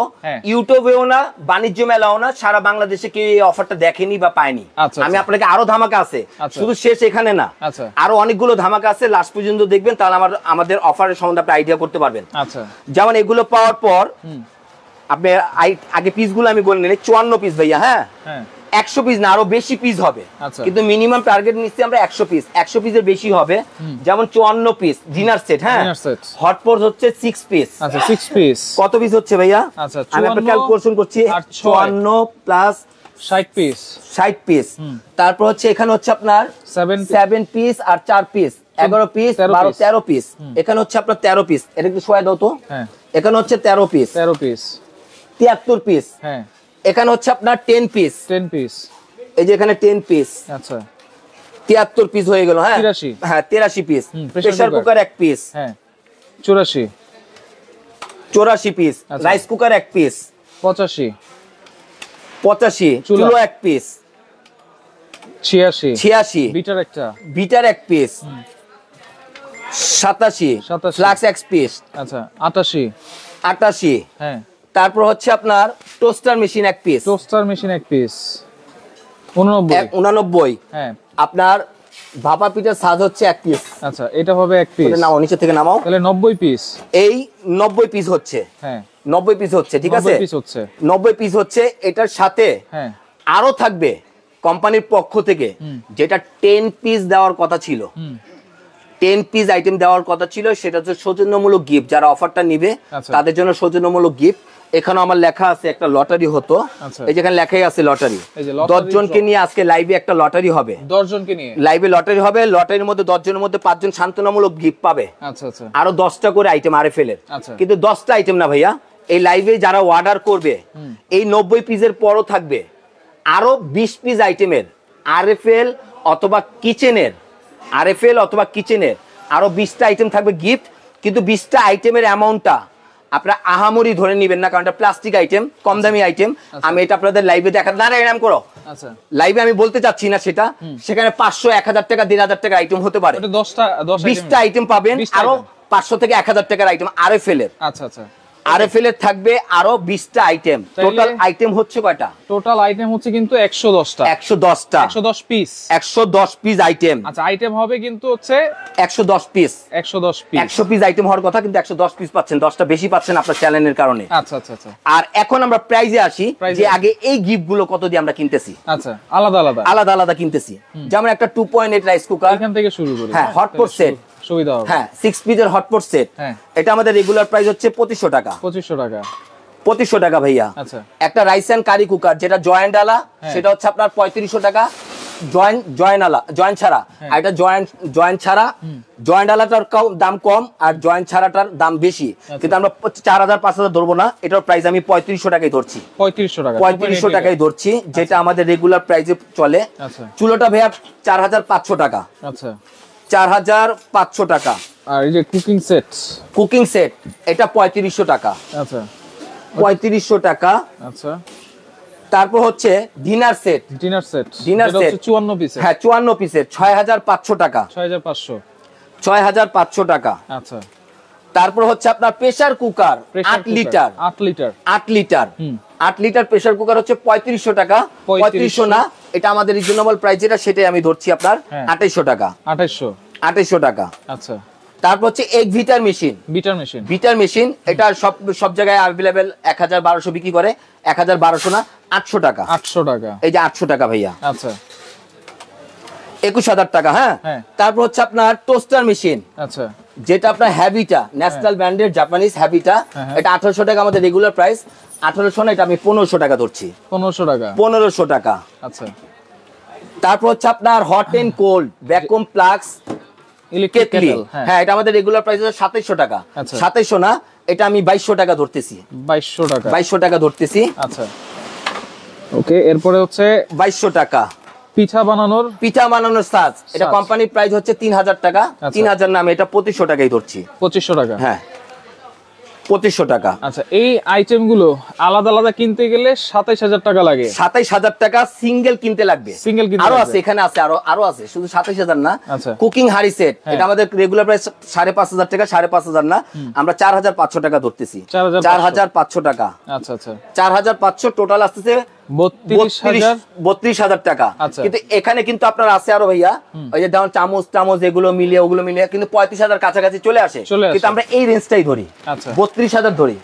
ইউটিউবেও না, বাণিজ্য মেলাও না, সারা বাংলাদেশে কেউ এই অফারটা দেখেনি বা পায়নি। আমি আপনাকে আরো ধামাকা আছে, শুধু শেষ এখানে না, আরো অনেকগুলো ধামাকা আছে, লাস্ট পর্যন্ত দেখবেন, তাহলে আমাদের অফারের সম্বন্ধে আপনি আইডিয়া করতে পারবেন। আচ্ছা, যেমন এগুলো পাওয়ার পর আপনি আগে পিসগুলো আমি বলে নিলে 54 পিস ভাইয়া। হ্যাঁ, 100 পিস না, আরো বেশি পিস হবে, কিন্তু মিনিমাম টার্গেট নিচ্ছি আমরা 100 পিস। 100 পিসের বেশি হবে, যেমন 54 পিস ডিনার সেট। হ্যাঁ, হটপট হচ্ছে 6 পিস। আচ্ছা, 6 পিস কত পিস হচ্ছে ভাইয়া? আচ্ছা, আমি আপনাকে ক্যালকুলেশন করছি, 54 প্লাস 60 পিস, 60 পিস। তারপর হচ্ছে এখানে হচ্ছে আপনার 7 পিস আর 4 পিস, 11 পিস, 13 পিস। এখানে হচ্ছে আপনার 13 পিস। এটা একটু শোয়া দাও তো। হ্যাঁ, এখানে হচ্ছে 13 পিস, 73 পিস। হ্যাঁ, এখানে হচ্ছে আপনার 10 পিস, এই যে এখানে 10 পিস। আচ্ছা, 73 পিস হয়ে গেল। হ্যাঁ, 83 পিস। Pressure cooker 1 piece. হ্যাঁ, 84 পিস। Rice cooker 1 piece, 85। চুলো 1 piece, 86। Beater 1 piece, 87। Flask 1 piece. আচ্ছা, 88। হ্যাঁ, তারপর হচ্ছে আপনার টোস্টার মেশিন 1 পিস, 89। হ্যাঁ, আপনার ভাপা পিঠার সাজ হচ্ছে 1 পিস। আচ্ছা, এটা হবে 1 পিস। নাও, নিচে থেকে নামাও, তাহলে 90 পিস। এই 90 পিস হচ্ছে। হ্যাঁ, 90 পিস হচ্ছে, ঠিক আছে, 90 পিস হচ্ছে। এটার সাথে আরো থাকবে কোম্পানির পক্ষ থেকে যেটা 10 পিস দেওয়ার কথা ছিল, 10 পিস আইটেম দেওয়ার কথা ছিল, সেটা হচ্ছে সৌজন্যমূলক গিফট। যারা অফারটা নিবে তাদের জন্য সৌজন্যমূলক গিফট। এখানে আমার লেখা আছে একটা লটারি হতো, এই যেখানে লেখাই আছে লটারি। 10 জনকে নিয়ে আজকে লাইভে একটা লটারি হবে, 10 জনকে নিয়ে লাইভে লটারি হবে। লটারির মধ্যে 10 জনের মধ্যে 5 জন শান্তনামূলক গিফট পাবে। আচ্ছা, আচ্ছা, আরো 10টা করে আইটেম আরএফএল এর। কিন্তু 10টা আইটেম না ভাইয়া, এই লাইভে যারা অর্ডার করবে এই 90 পিসের পরও থাকবে আরো 20 পিস আইটেমের আরএফএল অথবা কিচেনের, আরো 20টা আইটেম থাকবে গিফট। কিন্তু 20টা আইটেমের অ্যামাউন্টটা আপনারা আহামরি ধরে নিবেন না, কারণ এটা প্লাস্টিক আইটেম, কম দামি আইটেম। আমি এটা আপনাদের লাইভে দেখাতে না, এরকম করো। আচ্ছা, লাইভে আমি বলতে চাচ্ছি না সেটা, সেখানে 500, 1000 টাকা, 1500 টাকা আইটেম হতে পারে। 20টা আইটেম পাবেন, আরো 500 থেকে 1000 টাকার আইটেম আরএফএল এর। আচ্ছা, আচ্ছা, আরএফএল এর থাকবে আরো 20টা আইটেম। টোটাল আইটেম হচ্ছে কয়টা? টোটাল আইটেম হচ্ছে কিন্তু 110টা, 110 পিস, 110 পিস আইটেম। আচ্ছা, আইটেম হবে কিন্তু হচ্ছে 110 পিস, 100 পিস আইটেম হওয়ার কথা, কিন্তু 110 পিস পাচ্ছেন, 10টা বেশি পাচ্ছেন আপনার চ্যানেলের কারণে। আচ্ছা, আচ্ছা, আচ্ছা। আর এখন আমরা প্রাইজে আসি, যে আগে এই গিফট গুলো কত দিয়ে আমরা কিনতেছি। আচ্ছা, আলাদা আলাদা কিনতেছি। যেমন একটা 2.8 রাইস কুকার, এখান থেকে শুরু করি। হ্যাঁ, হটপট সেট সুবিধা হবে। হ্যাঁ, 6 পিসের হটপট সেট। এটা আমাদের রেগুলার প্রাইস হচ্ছে 2500 টাকা। 2500 টাকা ভাইয়া। আচ্ছা, একটা রাইস এন্ড কারি কুকার যেটা জয়েন্ট আলা, সেটা হচ্ছে আপনার 3500 টাকা। জয়েন্ট ছাড়া। আর এটা জয়েন্ট ছাড়া, জয়েন্ট আলাটার দাম কম আর জয়েন্ট ছাড়াটার দাম বেশি, কিন্তু আমরা 4000 5000 ধরবো না, এটার প্রাইস আমি 3500 টাকাই ধরছি। 3500 টাকাই ধরছি, যেটা আমাদের রেগুলার প্রাইসে চলে। চুলোটা ভাইয়া 4500 টাকা। আচ্ছা, 4500 টাকা। আর এই যে কুকিং সেট এটা 3500 টাকা। আচ্ছা, 3500 টাকা। আচ্ছা, তারপর হচ্ছে ডিনার সেট, ডিনার সেট 54 পিসের, হ্যাঁ 54 পিসের 6500 টাকা, 6500 টাকা। আচ্ছা, তারপর হচ্ছে আপনার pressure cooker 8 litre, 8 litre pressure cooker হচ্ছে 3500 টাকা, 3500 না, এটা আমাদের রিজনেবল প্রাইস যেটা সেটাই আমি ধরছি আপনার 2800 টাকা, 2800 টাকা। আচ্ছা, তারপর হচ্ছে এক বিটার মেশিন, এটা সব জায়গায় अवेलेबल 1000-1200 বিক্রি করে, 1000-1200 না 800 টাকা, 800 টাকা, এই যে 800 টাকা ভাইয়া। আচ্ছা, 21000 টাকা। হ্যাঁ, তারপর হচ্ছে আপনার টোস্টার মেশিন, আচ্ছা, যেটা আপনার হ্যাবিটা ন্যাশনাল ব্র্যান্ডের জাপানিজ হ্যাবিটা, এটা 1800 টাকা আমাদের রেগুলার প্রাইস, 1800 না, এটা আমি 1500 টাকা ধরছি, 1500 টাকা। আচ্ছা, তারপর হচ্ছে আপনার hot and cold vacuum plugs electric kettle, হ্যাঁ, এটা আমাদের রেগুলার প্রাইস হচ্ছে 2700 টাকা, 2700 না, এটা আমি 2200 টাকা ধরতেছি, 2200 টাকা ধরতেছি। আচ্ছা, ওকে, এরপরে হচ্ছে 2200 টাকা পিঠা বানানোর সাজ, এটা কোম্পানি প্রাইস হচ্ছে 3000 টাকা, 3000 না, আমি এটা 2500 টাকাই ধরছি, 2500 টাকা, হ্যাঁ 2500 টাকা। আচ্ছা, এই আইটেম গুলো আলাদা আলাদা কিনতে গেলে 27000 টাকা লাগে, 27000 টাকা সিঙ্গেল কিনতে লাগবে, আরো আছে এখানে আছে, আরো আছে, শুধু 27000 না। কুকিং হাড়ি সেট, এটা আমাদের রেগুলার প্রাইস 5500 টাকা, 5500 না, আমরা 4500 টাকা ধরতেছি, 4500 টাকা। আচ্ছা, 4500 টোটাল আসতেছে 32,000 টাকা। কিন্তু এখানে কিন্তু আপনার আছে আরো ভাইয়া, ওই যে যেমন চামচ এগুলো মিলিয়ে ওগুলো মিলিয়ে কিন্তু 35,000 কাছাকাছি চলে আসে, কিন্তু আমরা এই রেঞ্জটাই ধরি, 32,000 ধরি,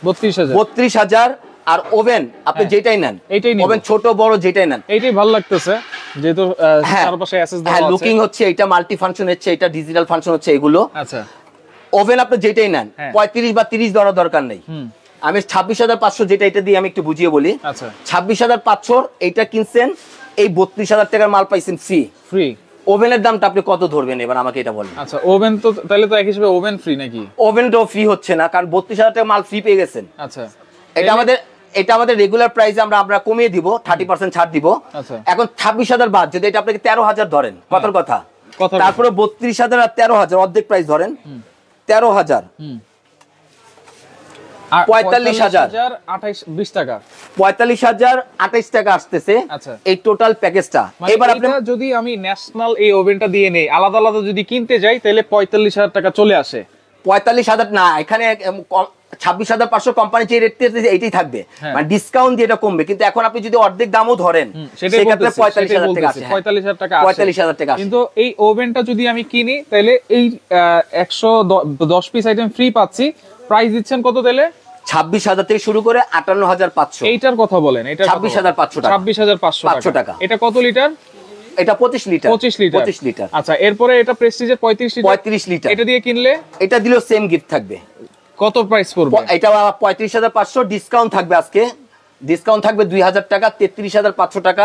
32,000। আর ওভেন আপনি যেটাই নেন, ওভেন ছোট বড় যেটাই নেন, এইটাই ভালো লাগতেছে, যেহেতু চারপাশে অ্যাসেস দেওয়া আছে, লুকিং হচ্ছে, এটা মাল্টি ফাংশন হচ্ছে, এটা ডিজিটাল ফাংশন হচ্ছে, এগুলো। আচ্ছা, ওভেন আপনি যেটাই নেন 35 বা 30 ধরার দরকার নেই, আমি 26,500 যেটা, এটা দিয়ে আমি একটু বুঝিয়ে বলি। আচ্ছা, 26,500 এইটা কিনছেন, এই 32,000 টাকার মাল পাইছেন ফ্রি। ওভেনের দামটা আপনি কত ধরবেন এবার আমাকে এটা বলেন। আচ্ছা, ওভেন তো তাহলে তো এক হিসেবে ওভেন ফ্রি নাকি? ওভেনটাও ফ্রি হচ্ছে না, কারণ 32,000 টাকা মাল ফ্রি পেয়ে গেছেন। আচ্ছা, এটা আমাদের রেগুলার প্রাইসে আমরা কমিয়ে দিব, 30% ছাড় দিব। আচ্ছা, এখন 26,000 বাদ যদি এটা আপনাকে 13,000 ধরেন, কত কথা, তারপরে 32,000 আর 13,000 অর্ধেক প্রাইস ধরেন, 13,000 45,028 টাকা, 45,028 টাকা আসতেছে এই টোটাল প্যাকেজটা। এবার আপনি যদি আমি ন্যাশনাল এই ওভেনটা দিয়ে নেই, আলাদা আলাদা যদি কিনতে যাই, তাহলে 45,000 টাকা চলে আসে। 45,000 না, এখানে 26,500 কোম্পানি যে রেট এইটাই থাকবে, মানে ডিসকাউন্ট দিয়ে এটা কমবে, কিন্তু এখন আপনি যদি অর্ধেক দামও ধরেন সেক্ষেত্রে 45,000 টাকা আসে, 45,000 টাকা। কিন্তু এই ওভেনটা যদি আমি কিনি, তাহলে এই 110 পিস আইটেম ফ্রি পাচ্ছি, প্রাইস দিচ্ছেন কত তাহলে? 26,000 থেকে শুরু করে 58,500। এইটার কথা বলেন, এটা 26,500 টাকা, 26,500 টাকা। এটা কত লিটার? এটা 25 লিটার, 25 লিটার। আচ্ছা, এরপরে এটা প্রেস্টিজের 35 লিটার, এটা দিয়ে কিনলে, এটা দিলেও সেম গিফট থাকবে। কত প্রাইস পড়বে? এটা 35,500, ডিসকাউন্ট থাকবে আজকে, ডিসকাউন্ট থাকবে 2,000 টাকা, 33,500 টাকা,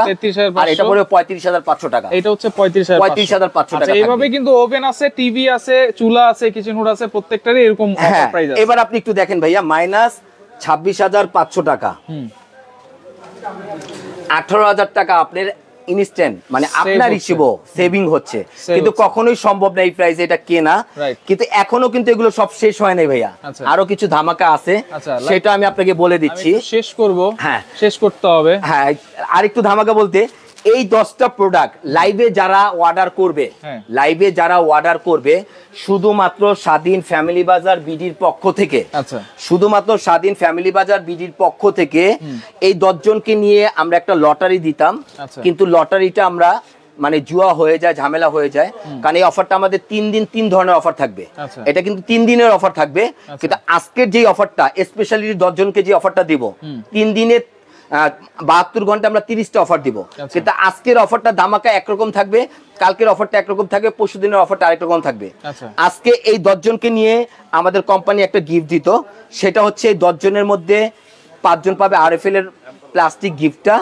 আর এটা পড়বে 35,500 টাকা। এটা হচ্ছে 35,500 টাকা। এইভাবে কিন্তু ওভেন আছে, টিভি আছে, চুলা আছে, কিচেন হুড আছে, প্রত্যেকটারই এরকম অফার প্রাইস আছে। এবার আপনি একটু দেখেন ভাইয়া, মাইনাস 26,500 টাকা, 18,000 টাকা আপনার ইনস্ট্যান্ট, মানে আপনার হিসেবে সেভিং হচ্ছে, কিন্তু কখনোই সম্ভব না এই প্রাইসে এটা কেনা। কিন্তু এখনো কিন্তু এগুলো সব শেষ হয় নাই ভাইয়া, আরো কিছু ধামাকা আছে, সেটা আমি আপনাকে বলে দিচ্ছি। শেষ করব, হ্যাঁ শেষ করতে হবে। হ্যাঁ, আর একটু ধামাকা বলতে, এই 10টা প্রোডাক্ট লাইভে যারা অর্ডার করবে শুধুমাত্র স্বাধীন ফ্যামিলি বাজার বিডির পক্ষ থেকে, শুধুমাত্র স্বাধীন ফ্যামিলি বাজার বিডির পক্ষ থেকে এই 10 জনকে নিয়ে আমরা একটা লটারি দিতাম, কিন্তু লটারিটা আমরা মানে জুয়া হয়ে যায়, ঝামেলা হয়ে যায়, কারণ এই অফারটা আমাদের 3 দিন 3 ধরনের অফার থাকবে। এটা কিন্তু 3 দিনের অফার থাকবে, কিন্তু আজকের যে অফারটা স্পেশালি 10 জনকে যে অফারটা দিব, 3 দিনের 72 ঘন্টা আমরা 30টা অফার দিব, কিন্তু আজকের অফারটা ধামাকা একরকম থাকবে, কালকের অফারটা একরকম থাকবে, পরশু দিনের অফারটা আরেক রকম থাকবে। আজকে এই 10 জনকে নিয়ে আমাদের কোম্পানি একটা গিফট দিত, সেটা হচ্ছে এই 10 জনের মধ্যে 5 জন পাবে আরএফএল এর প্লাস্টিক গিফটটা,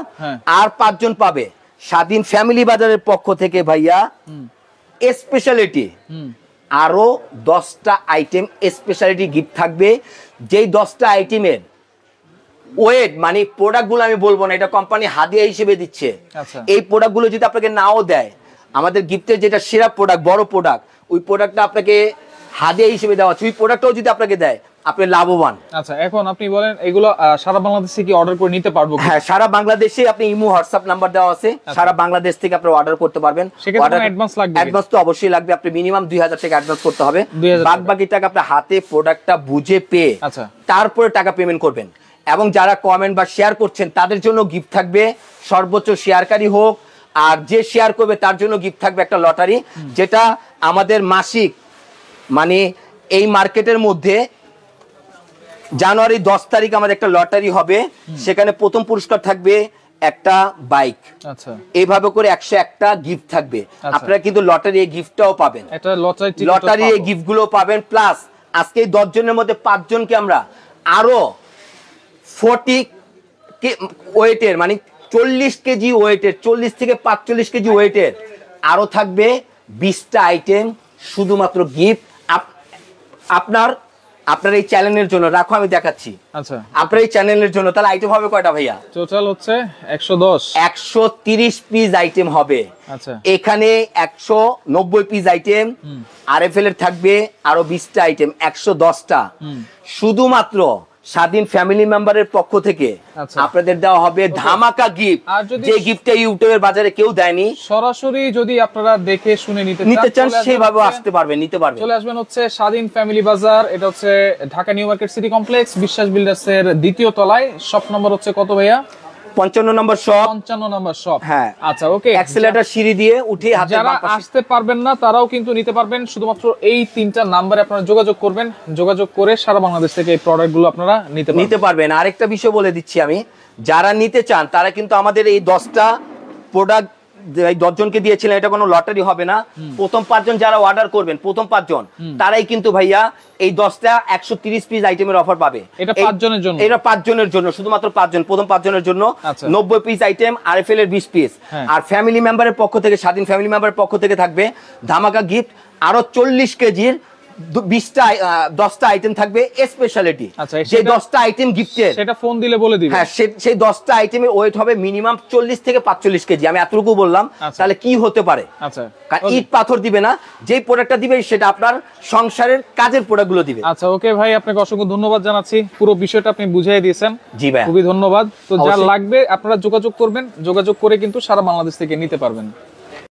আর 5 জন পাবে স্বাধীন ফ্যামিলি বাজারের পক্ষ থেকে ভাইয়া স্পেশালিটি আরো 10টা আইটেম স্পেশালিটি গিফট থাকবে, যেই 10টা আইটেমের ওয়েট মানে প্রোডাক্টগুলো আমি বলবো না, এটা কোম্পানি হাদিয়া হিসেবে দিচ্ছে। এই প্রোডাক্টগুলো যদি আপনাকে নাও দেয়, আমাদের গিফটের যেটা সেরা প্রোডাক্ট, বড় প্রোডাক্ট, ওই প্রোডাক্টটা আপনাকে হাদিয়া হিসেবে দেওয়া হচ্ছে, ওই প্রোডাক্টটাও যদি আপনাকে দেয় আপনি লাভবান। আচ্ছা, এখন আপনি বলেন এগুলো সারা বাংলাদেশে কি অর্ডার করে নিতে পারবো? হ্যাঁ, সারা বাংলাদেশে আপনি ইমো হোয়াটসঅ্যাপ নাম্বার দেওয়া আছে, সারা বাংলাদেশ থেকে আপনি অর্ডার করতে পারবেন। অ্যাডভান্স লাগবে? অ্যাডভান্স তো অবশ্যই লাগবে, আপনি মিনিমাম 2000 টাকা অ্যাডভান্স করতে হবে। বাকি টাকা আপনি হাতে প্রোডাক্টটা বুঝে পেয়ে তারপরে টাকা পেমেন্ট করবেন। এবং যারা কমেন্ট বা শেয়ার করছেন তাদের জন্য গিফট থাকবে, সর্বোচ্চ শেয়ারকারী হোক, আর যে শেয়ার করবে তার জন্য গিফট থাকবে একটা লটারি, যেটা আমাদের মাসিক মানে এই মার্কেটের মধ্যে জানুয়ারি 10 তারিখ আমাদের একটা লটারি হবে, সেখানে প্রথম পুরস্কার থাকবে একটা বাইক। আচ্ছা, এইভাবে করে 101টা গিফট থাকবে। আপনারা কিন্তু লটারি এই গিফটটাও পাবেন, এটা লটারি এই গিফট গুলো পাবেন। প্লাস আজকে 10 জনের মধ্যে 5 জনকে আমরা আরো 40 ওয়েটের মানে 40 কেজি ওয়েটের, 40 থেকে 45 কেজি ওয়েটের আরো থাকবে 20টা আইটেম শুধুমাত্র গিফট আপনার এই চ্যানেলের জন্য। রাখো, আমি দেখাচ্ছি। আচ্ছা, আপনার এই চ্যানেলের জন্য। তাহলে আইটেম হবে কয়টা ভাইয়া? টোটাল হচ্ছে 130 পিস আইটেম হবে। আচ্ছা, এখানে 190 পিস আইটেম, আরএফএল এর থাকবে আরো 20টা আইটেম, 110টা শুধুমাত্র স্বাধীন ফ্যামিলি মেম্বারের পক্ষ থেকে আপনাদের দেওয়া হবে ধামাকা গিফট, যে গিফটটা ইউটিউবের বাজারে কেউ দেয়নি। সরাসরি যদি আপনারা দেখে শুনে নিতে চান সেভাবে আসতে পারবেন, নিতে পারবেন। চলে আসবেন হচ্ছে স্বাধীন ফ্যামিলি বাজার, এটা হচ্ছে Dhaka new market city complex, বিশ্বাস বিল্ডার্স এর দ্বিতীয় তলায়। শপ নম্বর হচ্ছে কত ভাইয়া? 55 নম্বর শপ। 55 নম্বর শপ। হ্যাঁ, আচ্ছা, ওকে। অ্যাক্সেলারেটর সিঁড়ি দিয়ে উঠে হাতে যারা আসতে পারবেন না তারাও কিন্তু নিতে পারবেন, শুধুমাত্র এই 3টা নম্বরে আপনারা যোগাযোগ করবেন, যোগাযোগ করে সারা বাংলাদেশ থেকে এই প্রোডাক্টগুলো আপনারা নিতে পারবেন। আরেকটা বিষয় বলে দিচ্ছি আমি, যারা নিতে চান তারা কিন্তু আমাদের এই 10টা প্রোডাক্ট 10 জনকে দিয়েছিলেন, এটা কোনো লটারি হবে না। প্রথম 5 জন যারা অর্ডার করবেন, প্রথম 5 জন তারাই কিন্তু ভাইয়া এই 10টা 130 পিস আইটেমের অফার পাবে। এটা 5 জনের জন্য, এটা 5 জনের জন্য, শুধুমাত্র 5 জন, প্রথম 5 জনের জন্য 90 পিস আইটেম, আরএফএল এর 20 পিস। আর ফ্যামিলি মেম্বারের পক্ষ থেকে, স্বাধীন ফ্যামিলি মেম্বারের পক্ষ থেকে থাকবে ধামাকা গিফট আরো 40 কেজির 10টা আইটেম থাকবে স্পেশালিটি। যে 10টা আইটেম গিফটের, সেটা ফোন দিলে বলে দিবেন। হ্যাঁ, সেই 10টা আইটেমের ওয়েট হবে মিনিমাম 40 থেকে 45 কেজি। আমি এতটুকু বললাম, তাহলে কি হতে পারে? আচ্ছা, কারণ ইট পাথর দিবে না, যেই প্রোডাক্টটা দিবে সেটা আপনার সংসারের কাজের প্রোডাক্টগুলো দিবে। আচ্ছা, ওকে ভাই, আপনাকে অসংখ্য ধন্যবাদ জানাচ্ছি, পুরো বিষয়টা আপনি বুঝিয়ে দিয়েছেন। জি ভাই, খুবই ধন্যবাদ। তো যা লাগবে আপনারা যোগাযোগ করবেন, যোগাযোগ করে কিন্তু সারা বাংলাদেশ থেকে নিতে পারবেন।